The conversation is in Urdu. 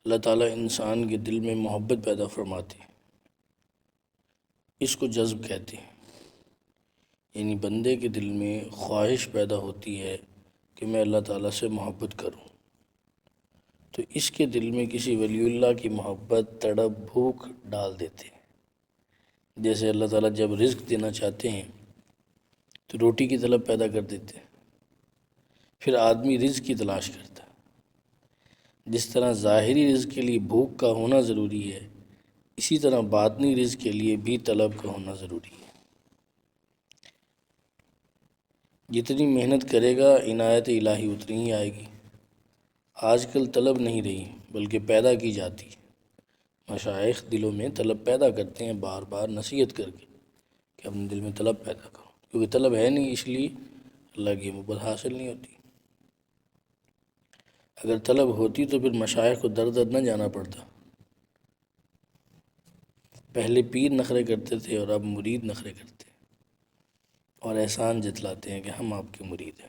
اللہ تعالیٰ انسان کے دل میں محبت پیدا فرماتے ہیں، اس کو جذب کہتے ہیں۔ یعنی بندے کے دل میں خواہش پیدا ہوتی ہے کہ میں اللہ تعالیٰ سے محبت کروں، تو اس کے دل میں کسی ولی اللہ کی محبت، تڑپ، بھوک ڈال دیتے ہیں۔ جیسے اللہ تعالیٰ جب رزق دینا چاہتے ہیں تو روٹی کی طلب پیدا کر دیتے ہیں، پھر آدمی رزق کی تلاش کرتا ہے۔ جس طرح ظاہری رزق کے لیے بھوک کا ہونا ضروری ہے، اسی طرح باطنی رزق کے لیے بھی طلب کا ہونا ضروری ہے۔ جتنی محنت کرے گا عنایت الہی اتنی ہی آئے گی۔ آج کل طلب نہیں رہی بلکہ پیدا کی جاتی ہے۔ مشائخ دلوں میں طلب پیدا کرتے ہیں، بار بار نصیحت کر کے کہ اپنے دل میں طلب پیدا کرو، کیونکہ طلب ہے نہیں، اس لیے اللہ کی محبت حاصل نہیں ہوتی۔ اگر طلب ہوتی تو پھر مشائخ کو در در نہ جانا پڑتا۔ پہلے پیر نخرے کرتے تھے اور اب مرید نخرے کرتے ہیں اور احسان جتلاتے ہیں کہ ہم آپ کے مرید ہیں۔